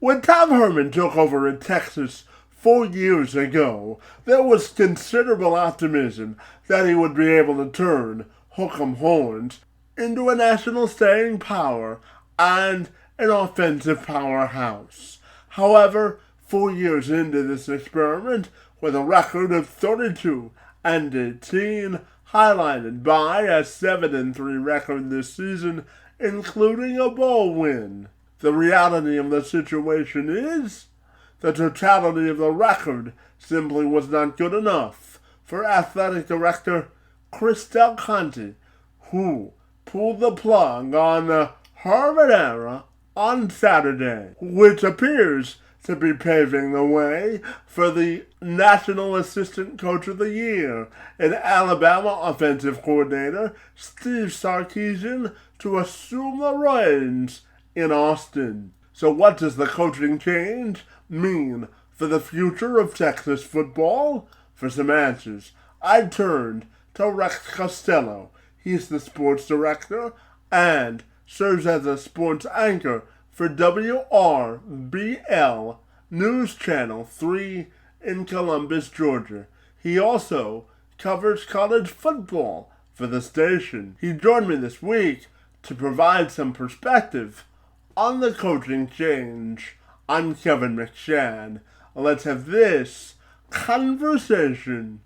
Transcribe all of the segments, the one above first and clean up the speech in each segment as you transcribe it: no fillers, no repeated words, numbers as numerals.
When Tom Herman took over in Texas 4 years ago, there was considerable optimism that he would be able to turn Hook'em Horns into a national staying power and an offensive powerhouse. However, 4 years into this experiment, with a record of 32-18, highlighted by a 7-3 record this season, including a bowl win. The reality of the situation is, the totality of the record simply was not good enough for athletic director Chris Del Conte, who pulled the plug on the Herman era on Saturday, which appears to be paving the way for the National Assistant Coach of the Year and Alabama offensive coordinator Steve Sarkisian to assume the reins in Austin. So what does the coaching change mean for the future of Texas football? For some answers, I turned to Rex Castillo. He's the sports director and serves as a sports anchor for WRBL News Channel 3 in Columbus, Georgia. He also covers college football for the station. He joined me this week to provide some perspective on the coaching change. I'm Kevin McShann. Let's have this conversation.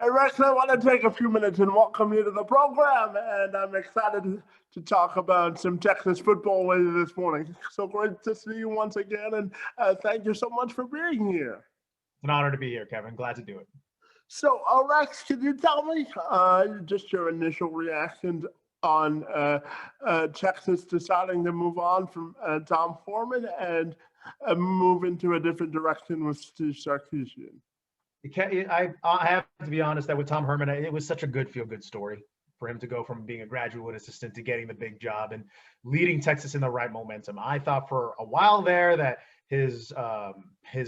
Hey Rex, I want to take a few minutes and welcome you to the program, and I'm excited to talk about some Texas football with you this morning. So great to see you once again, and thank you so much for being here. It's an honor to be here, Kevin. Glad to do it. So, Rex, can you tell me just your initial reactions on Texas deciding to move on from Tom Herman and move into a different direction with Steve Sarkisian? I have to be honest that with Tom Herman, it was such a good feel-good story for him to go from being a graduate assistant to getting the big job and leading Texas in the right momentum. I thought for a while there that his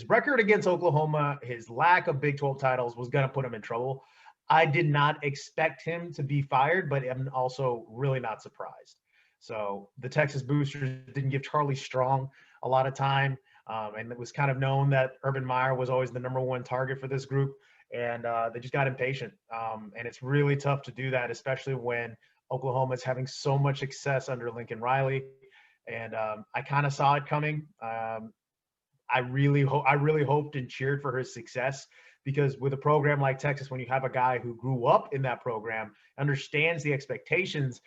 record against Oklahoma, his lack of Big 12 titles was going to put him in trouble. I did not expect him to be fired, but I'm also really not surprised. So the Texas boosters didn't give Charlie Strong a lot of time. And it was kind of known that Urban Meyer was always the number one target for this group, and they just got impatient. And it's really tough to do that, especially when Oklahoma is having so much success under Lincoln Riley. And I kind of saw it coming. I really hoped and cheered for his success, because with a program like Texas, when you have a guy who grew up in that program, understands the expectations,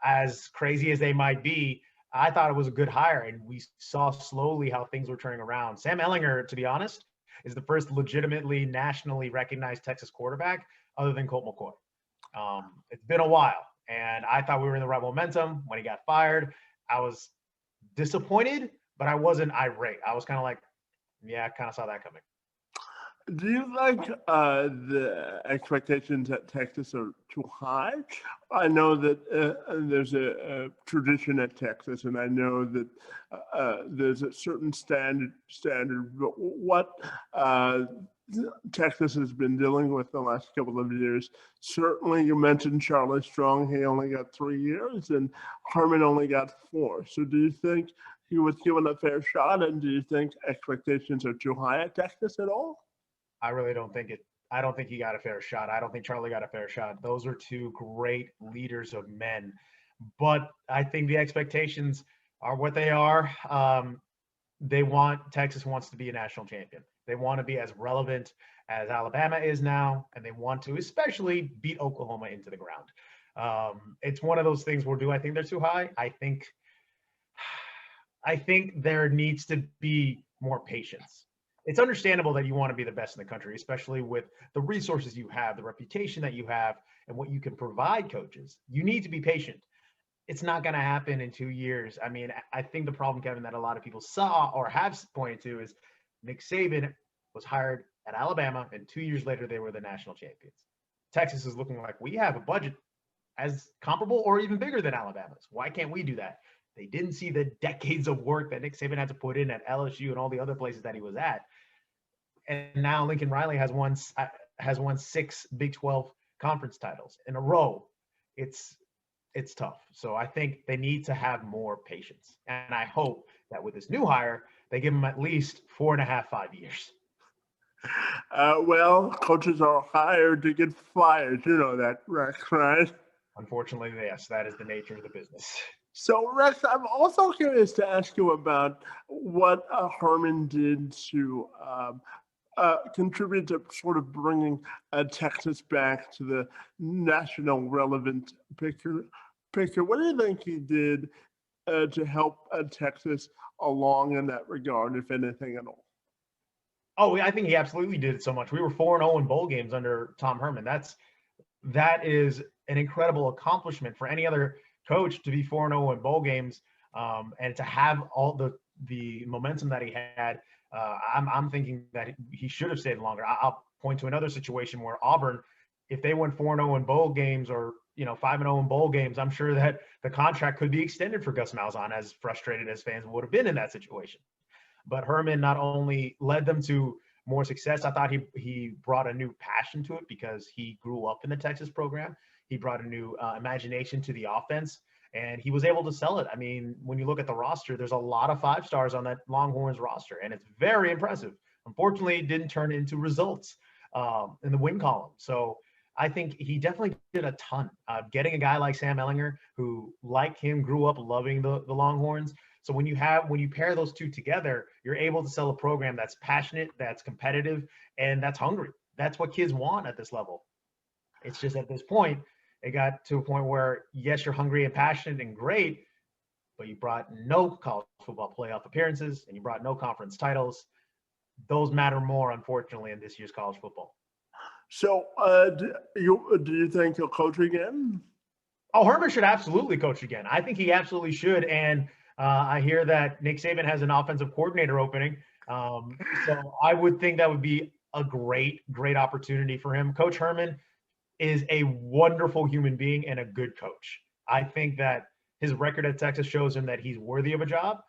as crazy as they might be, I thought it was a good hire, and we saw slowly how things were turning around. Sam Ehlinger, to be honest, is the first legitimately nationally recognized Texas quarterback other than Colt McCoy. It's been a while, and I thought we were in the right momentum. When he got fired, I was disappointed, but I wasn't irate. I was kind of like, yeah, I kind of saw that coming. Do you think the expectations at Texas are too high? I know that there's a tradition at Texas, and I know that there's a certain standard. But what Texas has been dealing with the last couple of years, certainly you mentioned Charlie Strong. He only got 3 years, and Herman only got 4. So do you think he was given a fair shot, and do you think expectations are too high at Texas at all? I really don't think it. I don't think he got a fair shot. I don't think Charlie got a fair shot. Those are two great leaders of men. But I think the expectations are what they are. Texas wants to be a national champion. They want to be as relevant as Alabama is now, and they want to especially beat Oklahoma into the ground. It's one of those things where, do I think they're too high? I think there needs to be more patience. It's understandable that you want to be the best in the country, especially with the resources you have, the reputation that you have, and what you can provide coaches. You need to be patient. It's not going to happen in 2 years. I mean, I think the problem, Kevin, that a lot of people saw or have pointed to is Nick Saban was hired at Alabama, and 2 years later, they were the national champions. Texas is looking like we have a budget as comparable or even bigger than Alabama's. Why can't we do that? They didn't see the decades of work that Nick Saban had to put in at LSU and all the other places that he was at. And now Lincoln Riley has won 6 Big 12 conference titles in a row. It's tough. So I think they need to have more patience. And I hope that with this new hire, they give them at least 4.5, 5 years. Well, coaches are hired to get fired. You know that, Rex, right? Unfortunately, yes, that is the nature of the business. So, Rex, I'm also curious to ask you about what Herman did to contribute to sort of bringing Texas back to the national relevant picture. What do you think he did to help Texas along in that regard, if anything at all? Oh, I think he absolutely did so much. We were 4-0 in bowl games under Tom Herman. That is an incredible accomplishment for any other coach to be 4-0 in bowl games, and to have all the momentum that he had. I'm thinking that he should have stayed longer. I'll point to another situation where Auburn, if they went 4-0 in bowl games, or 5-0 in bowl games, I'm sure that the contract could be extended for Gus Malzahn, as frustrated as fans would have been in that situation. But Herman not only led them to more success, I thought he brought a new passion to it because he grew up in the Texas program. He brought a new imagination to the offense, and he was able to sell it. I mean, when you look at the roster, there's a lot of 5 stars on that Longhorns roster, and it's very impressive. Unfortunately, it didn't turn into results in the win column. So I think he definitely did a ton. Getting a guy like Sam Ehlinger, who, like him, grew up loving the Longhorns. So when you pair those two together, you're able to sell a program that's passionate, that's competitive, and that's hungry. That's what kids want at this level. It's just at this point, it got to a point where, yes, you're hungry and passionate and great, but you brought no college football playoff appearances and you brought no conference titles. Those matter more, unfortunately, in this year's college football. So do you think he'll coach again? Oh, Herman should absolutely coach again. I think he absolutely should. And I hear that Nick Saban has an offensive coordinator opening. So I would think that would be a great, great opportunity for him. Coach Herman is a wonderful human being and a good coach. I think that his record at Texas shows him that he's worthy of a job.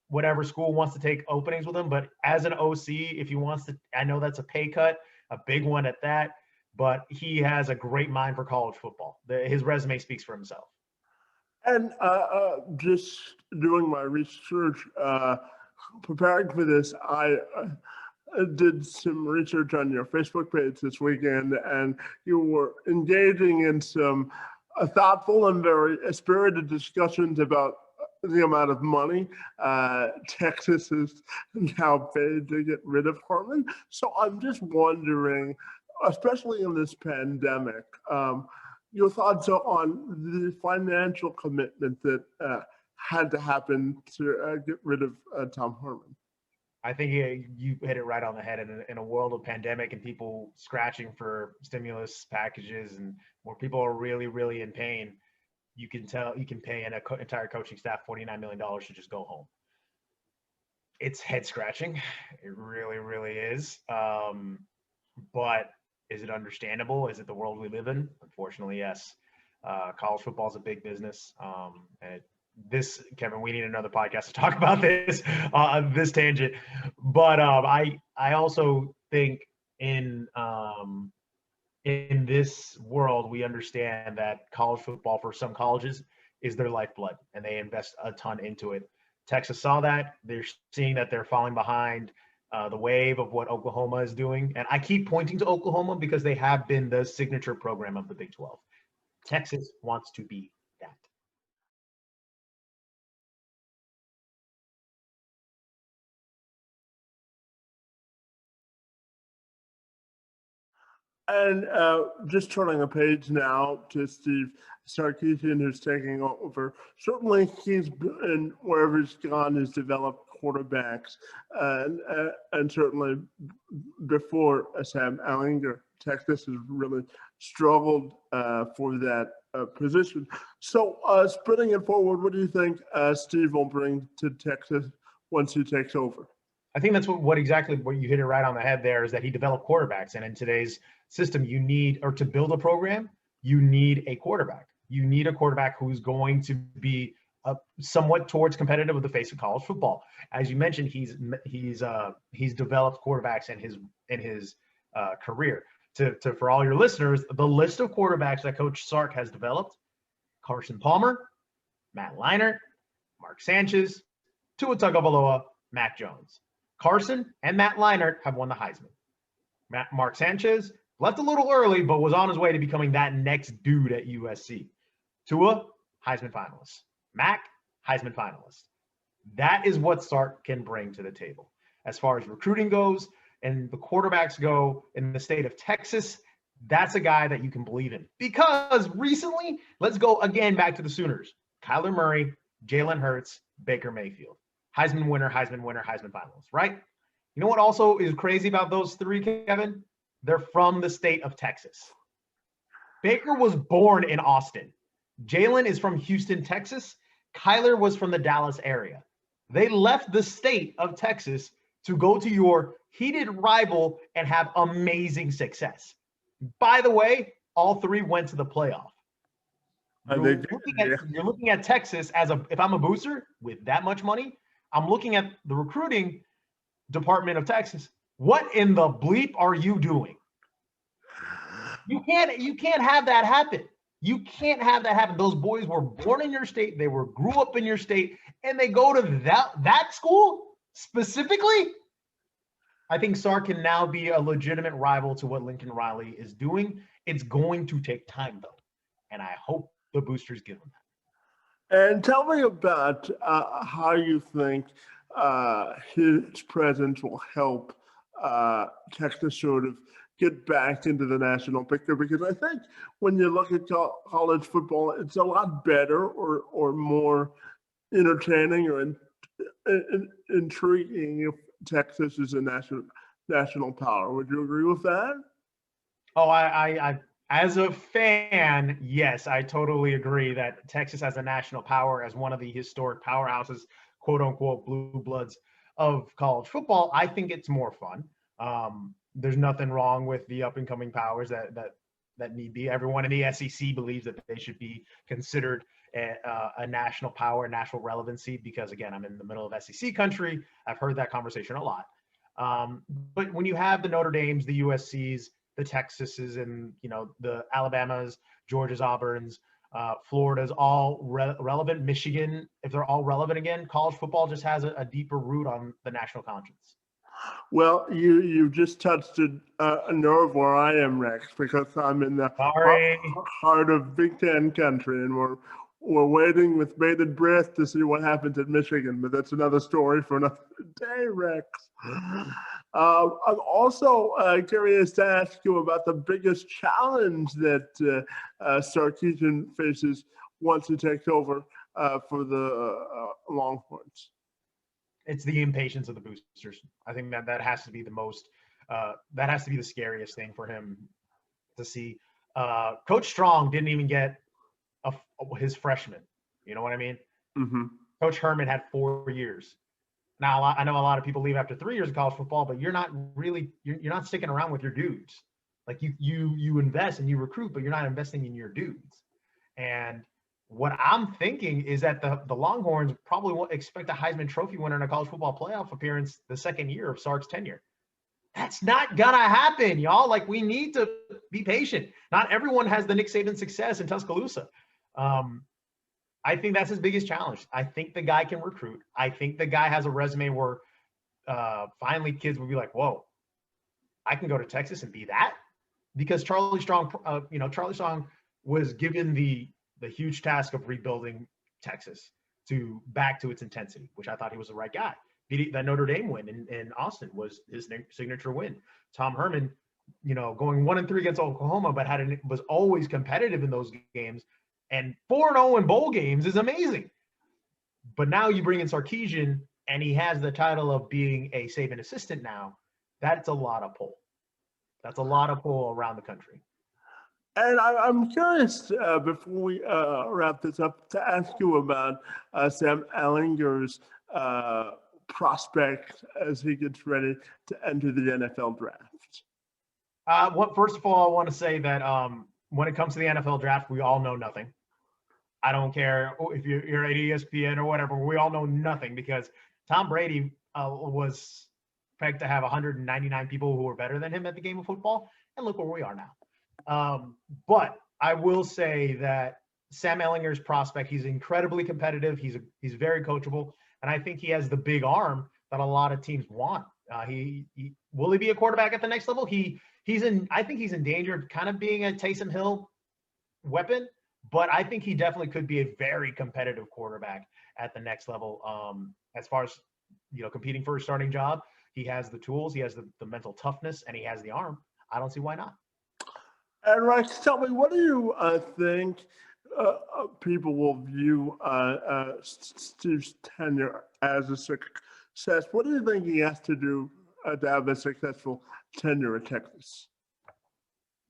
Whatever school wants to take openings with him, but as an OC, if he wants to, I know that's a pay cut, a big one at that, but he has a great mind for college football. His resume speaks for himself. And just doing my research, preparing for this, I did some research on your Facebook page this weekend, and you were engaging in some thoughtful and very spirited discussions about the amount of money Texas is now paid to get rid of Herman. So I'm just wondering, especially in this pandemic, your thoughts on the financial commitment that had to happen to get rid of Tom Herman. I think you hit it right on the head. In a world of pandemic and people scratching for stimulus packages, and where people are really, really in pain, you can pay an entire coaching staff $49 million to just go home. It's head scratching. It really, really is. But is it understandable? Is it the world we live in? Unfortunately, yes. College football is a big business. And Kevin, we need another podcast to talk about this tangent. But I also think in this world, we understand that college football for some colleges is their lifeblood, and they invest a ton into it. Texas saw that. They're seeing that they're falling behind the wave of what Oklahoma is doing. And I keep pointing to Oklahoma because they have been the signature program of the Big 12. Texas wants to be that. And just turning a page now to Steve Sarkisian, who's taking over. Certainly, he's been wherever he's gone, has developed quarterbacks, and certainly before Sam Ehlinger, Texas has really struggled for that position. So, spreading it forward, what do you think Steve will bring to Texas once he takes over? I think that's what exactly what you hit it right on the head there is that he developed quarterbacks. And in today's system, you need, or to build a program, you need a quarterback. You need a quarterback who's going to be somewhat towards competitive with the face of college football. As you mentioned, he's developed quarterbacks in his career. For all your listeners, the list of quarterbacks that Coach Sark has developed: Carson Palmer, Matt Leinart, Mark Sanchez, Tua Tagovailoa, Mac Jones. Carson and Matt Leinart have won the Heisman. Mark Sanchez left a little early, but was on his way to becoming that next dude at USC. Tua, Heisman finalist. Mac, Heisman finalist. That is what Sark can bring to the table. As far as recruiting goes and the quarterbacks go in the state of Texas, that's a guy that you can believe in. Because recently, let's go again back to the Sooners. Kyler Murray, Jalen Hurts, Baker Mayfield. Heisman winner, Heisman winner, Heisman finalist, right? You know what also is crazy about those three, Kevin? They're from the state of Texas. Baker was born in Austin. Jalen is from Houston, Texas. Kyler was from the Dallas area. They left the state of Texas to go to your heated rival and have amazing success. By the way, all three went to the playoff. You're looking at Texas if I'm a booster with that much money, I'm looking at the recruiting department of Texas. What in the bleep are you doing? You can't have that happen. You can't have that happen. Those boys were born in your state. They grew up in your state, and they go to that school specifically. I think Sark can now be a legitimate rival to what Lincoln Riley is doing. It's going to take time, though, and I hope the boosters give him that. And tell me about how you think his presence will help Texas sort of get back into the national picture, because I think when you look at college football, it's a lot better or more entertaining or intriguing if Texas is a national power. Would you agree with that? Oh, I as a fan, yes, I totally agree that Texas as a national power, as one of the historic powerhouses, quote unquote, blue bloods of college football, I think it's more fun. There's nothing wrong with the up and coming powers that need be. Everyone in the SEC believes that they should be considered a national power, national relevancy, because again, I'm in the middle of SEC country. I've heard that conversation a lot. But when you have the Notre Dames, the USCs, the Texases, and the Alabamas, Georgias, Auburns, Florida's all relevant. Michigan, if they're all relevant again, college football just has a deeper root on the national conscience. Well, you just touched a nerve where I am, Rex, because I'm in the heart of Big Ten country, and we're waiting with bated breath to see what happens at Michigan. But that's another story for another day, Rex. I'm also curious to ask you about the biggest challenge that Sarkeesian faces once he takes over for the Longhorns. It's the impatience of the boosters. I think that has to be the most, that has to be the scariest thing for him to see. Coach Strong didn't even get his freshman. You know what I mean? Mm-hmm. Coach Herman had 4 years. Now, I know a lot of people leave after 3 years of college football, but you're not sticking around with your dudes. Like you invest and you recruit, but you're not investing in your dudes. And what I'm thinking is that the Longhorns probably won't expect a Heisman Trophy winner in a college football playoff appearance the second year of Sark's tenure. That's not gonna happen, y'all. Like, we need to be patient. Not everyone has the Nick Saban success in Tuscaloosa. I think that's his biggest challenge. I think the guy can recruit. I think the guy has a resume where finally kids will be like, whoa, I can go to Texas and be that? Because Charlie Strong was given the huge task of rebuilding Texas back to its intensity, which I thought he was the right guy. That Notre Dame win in Austin was his signature win. Tom Herman going 1-3 against Oklahoma, but was always competitive in those games. And 4-0 in bowl games is amazing. But now you bring in Sarkisian, and he has the title of being a Saban assistant now. That's a lot of pull. That's a lot of pull around the country. And I'm curious, before we wrap this up, to ask you about Sam Ehlinger's prospect as he gets ready to enter the NFL draft. First of all, I want to say that when it comes to the NFL draft, we all know nothing. I don't care if you're at ESPN or whatever. We all know nothing because Tom Brady was pegged to have 199 people who were better than him at the game of football, and look where we are now. But I will say that Sam Ehlinger's prospect, he's incredibly competitive. He's very coachable, and I think he has the big arm that a lot of teams want. Will he be a quarterback at the next level? I think he's endangered kind of being a Taysom Hill weapon, but I think he definitely could be a very competitive quarterback at the next level. As far as competing for a starting job, he has the tools, he has the mental toughness, and he has the arm. I don't see why not. And Rex, tell me, what do you think people will view Steve's tenure as a success? What do you think he has to do to have a successful tenure at Texas?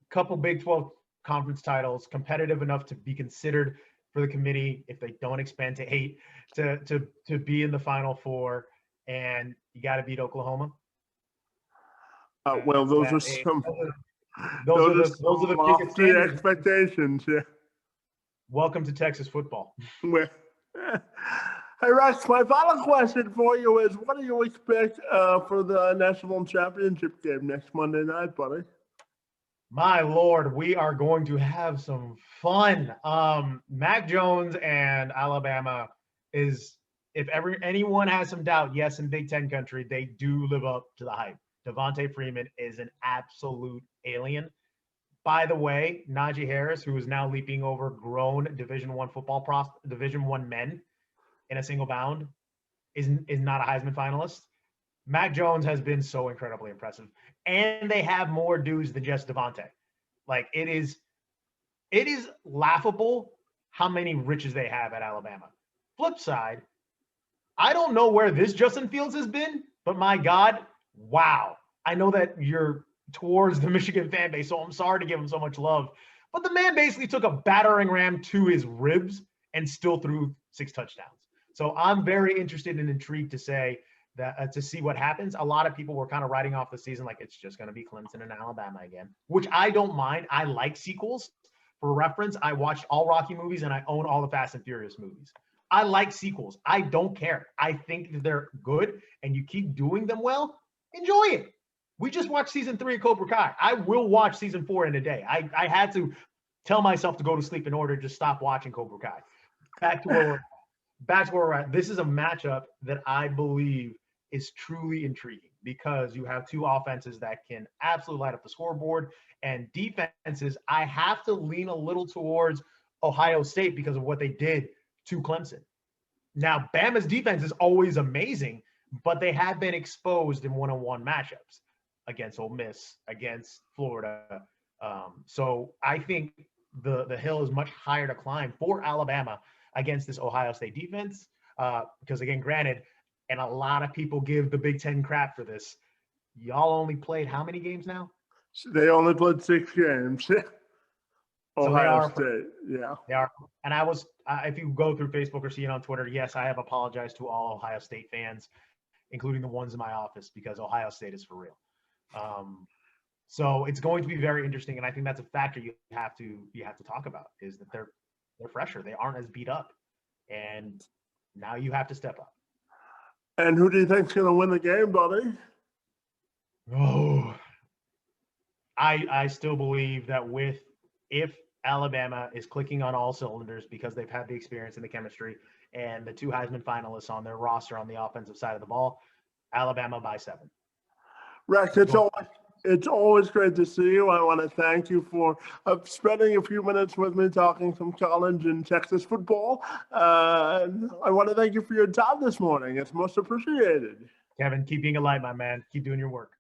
Couple Big 12 conference titles, competitive enough to be considered for the committee if they don't expand to 8, to be in the Final Four, and you got to beat Oklahoma. Well, those are some. Those are the lofty expectations. Yeah. Welcome to Texas football. Hey, Rex, my final question for you is: what do you expect for the national championship game next Monday night, buddy? My Lord, we are going to have some fun. Mac Jones and Alabama is, if anyone has some doubt, yes, in Big Ten country, they do live up to the hype. Devontae Freeman is an absolute alien. By the way, Najee Harris, who is now leaping over grown Division I men in a single bound, is not a Heisman finalist. Mac Jones has been so incredibly impressive. And they have more dudes than just Devontae. Like, it is laughable how many riches they have at Alabama. Flip side, I don't know where this Justin Fields has been, but my God, wow. I know that you're towards the Michigan fan base, so I'm sorry to give him so much love. But the man basically took a battering ram to his ribs and still threw 6 touchdowns. So I'm very interested and intrigued to say that to see what happens. A lot of people were kind of writing off the season like it's just going to be Clemson and Alabama again, which I don't mind. I like sequels. For reference, I watched all Rocky movies and I own all the Fast and Furious movies. I like sequels. I don't care. I think that they're good, and you keep doing them well, enjoy it. We just watched season 3 of Cobra Kai. I will watch season 4 in a day. I had to tell myself to go to sleep in order to stop watching Cobra Kai. Back to where we're at. This is a matchup that I believe is truly intriguing because you have two offenses that can absolutely light up the scoreboard, and defenses, I have to lean a little towards Ohio State because of what they did to Clemson. Now, Bama's defense is always amazing, but they have been exposed in one-on-one matchups against Ole Miss, against Florida. So I think the hill is much higher to climb for Alabama against this Ohio State defense because, again, granted, and a lot of people give the Big Ten crap for this, y'all only played how many games now? They only played 6 games. Ohio so State, yeah. They are. And I was, if you go through Facebook or see it on Twitter, yes, I have apologized to all Ohio State fans, including the ones in my office, because Ohio State is for real. So it's going to be very interesting, and I think that's a factor you have to talk about is that they're fresher, they aren't as beat up, and now you have to step up. And who do you think's going to win the game, buddy? Oh, I still believe that if Alabama is clicking on all cylinders because they've had the experience and the chemistry and the 2 Heisman finalists on their roster on the offensive side of the ball, Alabama by 7. Rex, it's always great to see you. I want to thank you for spending a few minutes with me talking some college and Texas football. I want to thank you for your time this morning. It's most appreciated. Kevin, keep being a light, my man. Keep doing your work.